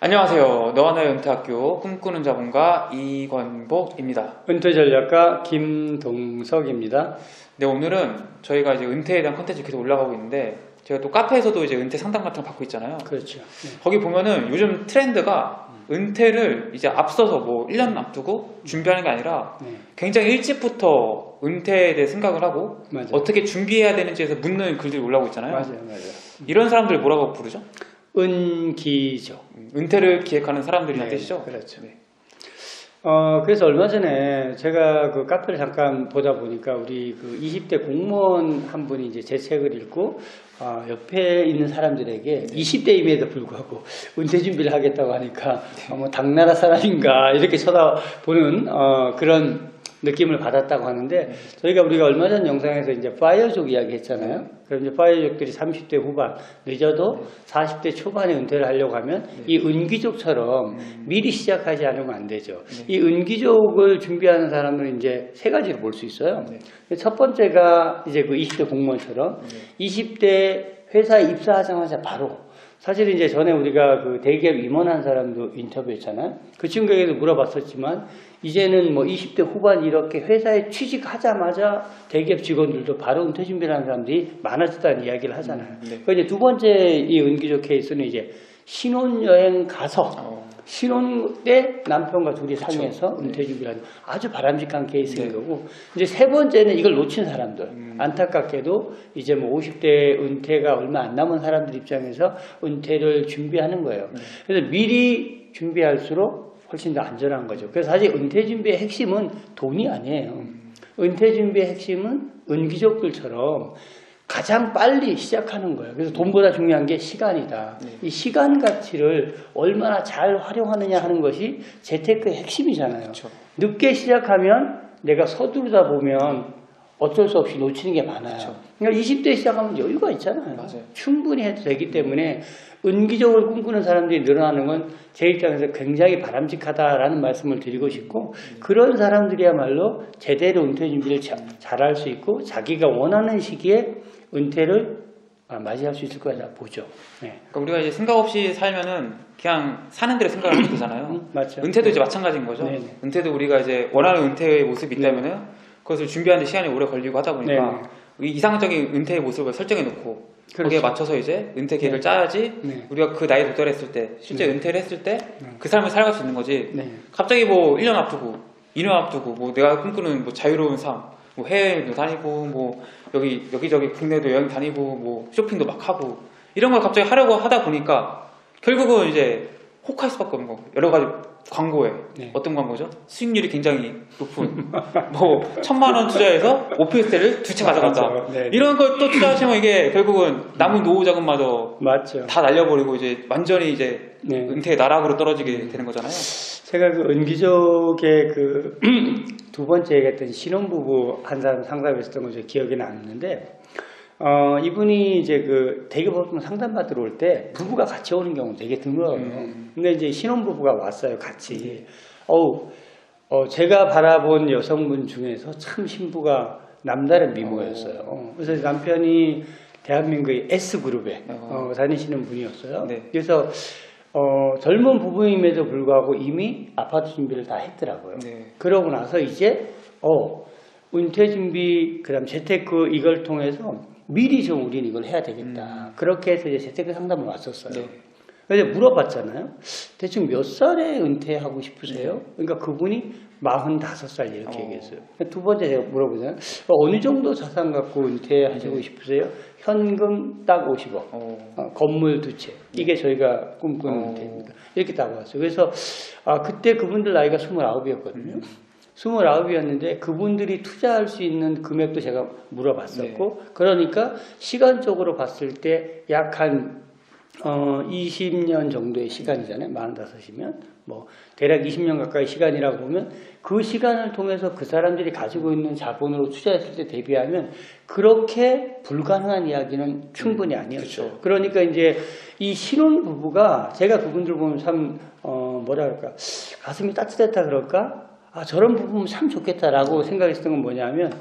안녕하세요. 너와 나의 은퇴학교 꿈꾸는 자본가 이권복입니다. 은퇴전략가 김동석입니다. 네, 오늘은 저희가 이제 은퇴에 대한 컨텐츠 계속 올라가고 있는데, 제가 또 카페에서도 이제 은퇴 상담 같은 거 받고 있잖아요. 그렇죠. 네. 거기 보면은 요즘 트렌드가 은퇴를 이제 앞서서 뭐 1년 앞두고 준비하는 게 아니라 굉장히 일찍부터 은퇴에 대해 생각을 하고 맞아요. 어떻게 준비해야 되는지에서 묻는 글들이 올라오고 있잖아요. 맞아요. 이런 사람들 뭐라고 부르죠? 은기죠. 은퇴를 기획하는 사람들이란 네, 뜻이죠? 그렇죠. 그래서 얼마 전에 제가 그 카페를 잠깐 보다 보니까 우리 그 20대 공무원 한 분이 이제 제 책을 읽고 옆에 있는 사람들에게 20대임에도 불구하고 은퇴 준비를 하겠다고 하니까 뭐 당나라 사람인가 이렇게 쳐다보는 그런 느낌을 받았다고 하는데, 우리가 얼마 전 영상에서 이제 파이어족 이야기 했잖아요. 그럼 이제 파이어족들이 30대 후반, 늦어도 40대 초반에 은퇴를 하려고 하면 이 은기족처럼 미리 시작하지 않으면 안 되죠. 이 은기족을 준비하는 사람은 이제 세 가지를 볼 수 있어요. 첫 번째가 이제 그 20대 공무원처럼 20대 회사에 입사하자마자 바로, 사실 이제 전에 우리가 그 대기업 임원한 사람도 인터뷰했잖아요. 그 친구에게도 물어봤었지만 이제는 뭐 20대 후반 이렇게 회사에 취직하자마자 대기업 직원들도 바로 은퇴 준비를 하는 사람들이 많아졌다는 이야기를 하잖아요. 그 이제 두 번째 이 은기족 케이스는 이제 신혼여행 가서 신혼 때 남편과 둘이 상해서 은퇴 준비를 하는 아주 바람직한 케이스인 거고, 이제 세 번째는 이걸 놓친 사람들, 안타깝게도 이제 뭐 50대 은퇴가 얼마 안 남은 사람들 입장에서 은퇴를 준비하는 거예요. 그래서 미리 준비할수록 훨씬 더 안전한 거죠. 그래서 사실 은퇴 준비의 핵심은 돈이 아니에요. 은퇴 준비의 핵심은 은기족들처럼 가장 빨리 시작하는 거예요. 그래서 돈보다 중요한 게 시간이다. 이 시간 가치를 얼마나 잘 활용하느냐 하는 것이 재테크의 핵심이잖아요. 그렇죠. 늦게 시작하면 내가 서두르다 보면 어쩔 수 없이 놓치는 게 많아요. 그렇죠. 그러니까 20대에 시작하면 여유가 있잖아요. 맞아요. 충분히 해도 되기 때문에 은기적으로 꿈꾸는 사람들이 늘어나는 건 제 입장에서 굉장히 바람직하다라는 말씀을 드리고 싶고, 그런 사람들이야말로 제대로 은퇴 준비를 잘할 수 있고 자기가 원하는 시기에 은퇴를 맞이할 수 있을 거라 보죠. 네. 그러니까 우리가 이제 생각 없이 살면은 그냥 사는 대로 생각을 하면 되잖아요. 맞죠. 은퇴도 이제 마찬가지인 거죠. 네네. 은퇴도 우리가 이제 원하는 은퇴의 모습이 있다면은 그것을 준비하는 데 시간이 오래 걸리고 하다 보니까 이상적인 은퇴의 모습을 설정해 놓고 거기에 맞춰서 이제 은퇴 계획을 짜야지 우리가 그 나이에 도달했을 때 실제 은퇴를 했을 때 그 삶을 살아갈 수 있는 거지. 갑자기 뭐 1년 앞두고 2년 앞두고 뭐 내가 꿈꾸는 뭐 자유로운 삶, 뭐 해외도 다니고 뭐 여기저기 국내도 여행 다니고 뭐 쇼핑도 막 하고 이런 걸 갑자기 하려고 하다 보니까 결국은 이제 혹할 수밖에 없는 거고, 여러 가지 광고에 어떤 광고죠? 수익률이 굉장히 높은 뭐 1,000만 원 투자해서 오피스텔을 2채 가져간다. 이런 걸 또 투자하시면 이게 결국은 남은 노후 자금마저 다 날려버리고 이제 완전히 이제 은퇴의 나락으로 떨어지게 되는 거잖아요. 제가 그 은기족의 그 두 번째 얘기했던 신혼부부 한 사람 상담했었던 거 기억이 나는데, 이분이 이제 그 대기업 상담받으러 올 때 부부가 같이 오는 경우 되게 드물어요. 근데 이제 신혼부부가 왔어요, 같이. 제가 바라본 여성분 중에서 참 신부가 남다른 미모였어요. 그래서 남편이 대한민국의 S그룹에 다니시는 분이었어요. 그래서 젊은 부부임에도 불구하고 이미 아파트 준비를 다 했더라고요. 그러고 나서 이제 은퇴 준비, 그다음 재테크 이걸 통해서 미리 좀 우리는 이걸 해야 되겠다. 그렇게 해서 이제 재테크 상담을 왔었어요. 그래서 물어봤잖아요. 대충 몇 살에 은퇴하고 싶으세요? 그러니까 그분이 45살 이렇게 얘기했어요. 두 번째 제가 물어보잖아요. 어느 정도 자산 갖고 은퇴하시고 싶으세요? 현금 딱 50억, 건물 2채. 이게 저희가 꿈꾸는 은퇴입니다. 이렇게 딱 왔어요. 그래서 그때 그분들 나이가 29이었거든요. 29이었는데 그분들이 투자할 수 있는 금액도 제가 물어봤었고, 그러니까 시간적으로 봤을 때 약 한 20년 정도의 시간이잖아요. 45이면 뭐 대략 20년 가까이 시간이라고 보면 그 시간을 통해서 그 사람들이 가지고 있는 자본으로 투자했을 때 대비하면 그렇게 불가능한 이야기는 충분히 아니었죠. 그러니까 이제 이 신혼부부가, 제가 그분들 보면 참 뭐라 그럴까, 가슴이 따뜻했다 그럴까, 저런 부부면 참 좋겠다라고 생각했던 건 뭐냐면,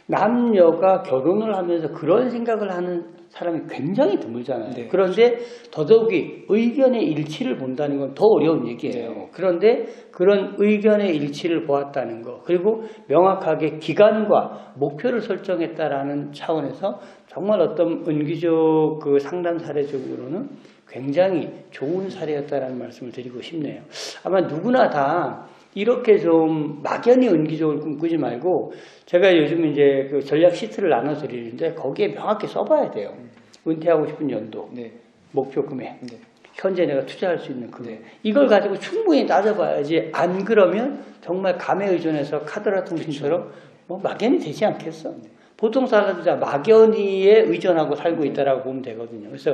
남녀가 결혼을 하면서 그런 생각을 하는 사람이 굉장히 드물잖아요. 네. 그런데 더더욱이 의견의 일치를 본다는 건 더 어려운 얘기예요. 네. 그런데 그런 의견의 일치를 보았다는 거, 그리고 명확하게 기간과 목표를 설정했다라는 차원에서 정말 어떤 은기족 그 상담 사례적으로는 굉장히 좋은 사례였다라는 말씀을 드리고 싶네요. 아마 누구나 다 이렇게 좀 막연히 은기족을 꿈꾸지 말고, 제가 요즘 이제 그 전략 시트를 나눠 드리는데 거기에 명확히 써봐야 돼요. 은퇴하고 싶은 연도, 네. 목표 금액, 네. 현재 내가 투자할 수 있는 금액. 네. 이걸 가지고 충분히 따져봐야지. 안 그러면 정말 감에 의존해서 카드라 통신처럼 뭐 막연히 되지 않겠어. 보통 사람들 다 막연히에 의존하고 살고 있다라고 보면 되거든요. 그래서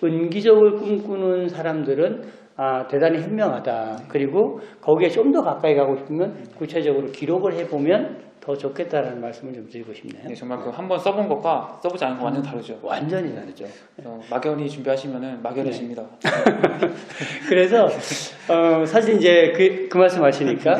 은기적을 꿈꾸는 사람들은 대단히 현명하다. 그리고 거기에 좀 더 가까이 가고 싶으면 구체적으로 기록을 해보면 더 좋겠다라는 말씀을 좀 드리고 싶네요. 네, 정말 그 한번 써본 것과 써보지 않은 거 완전 다르죠. 완전히 다르죠. 막연히 준비하시면은 막연해집니다. 그래서 사실 이제 그 말씀 하시니까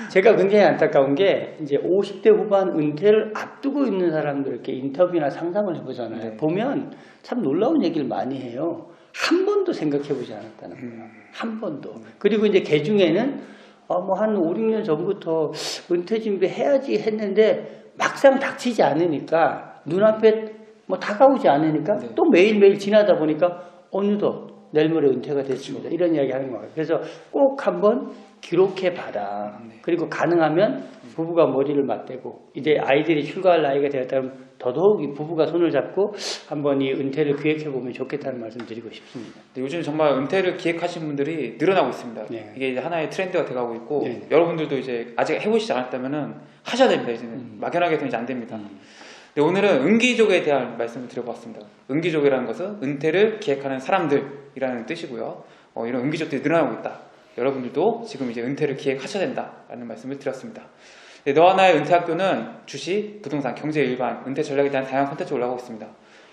제가 굉장히 안타까운 게 이제 50대 후반 은퇴를 앞두고 있는 사람들께 인터뷰나 상담을 해보잖아요. 네. 보면 참 놀라운 얘기를 많이 해요. 한 번도 생각해보지 않았다는 거예요. 한 번도. 그리고 이제 개 중에는 뭐 한 5, 6년 전부터 은퇴 준비해야지 했는데 막상 닥치지 않으니까 눈앞에 뭐 다가오지 않으니까 네. 또 매일매일 지나다 보니까 어느덧 내일 모레 은퇴가 됐습니다. 이런 이야기 하는 거예요. 그래서 꼭 한번 기록해봐라. 그리고 가능하면 부부가 머리를 맞대고 이제 아이들이 출가할 나이가 되었다면 더더욱이 부부가 손을 잡고 한번 이 은퇴를 기획해보면 좋겠다는 말씀 드리고 싶습니다. 네, 요즘 정말 은퇴를 기획하신 분들이 늘어나고 있습니다. 네. 이게 이제 하나의 트렌드가 돼가고 있고 네. 여러분들도 이제 아직 해보시지 않았다면은 하셔야 됩니다. 이제는 막연하게 해서는 이제 안 됩니다. 네, 오늘은 은기족에 대한 말씀을 드려봤습니다. 은기족이라는 것은 은퇴를 기획하는 사람들이라는 뜻이고요. 이런 은기족들이 늘어나고 있다. 여러분들도 지금 이제 은퇴를 기획하셔야 된다라는 말씀을 드렸습니다. 네, 너와 나의 은퇴학교는 주식, 부동산, 경제 일반, 은퇴 전략에 대한 다양한 콘텐츠가 올라가고 있습니다.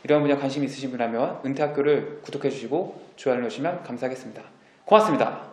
이런 분야 관심이 있으신 분이라면 은퇴학교를 구독해 주시고 좋아요 눌러주시면 감사하겠습니다. 고맙습니다.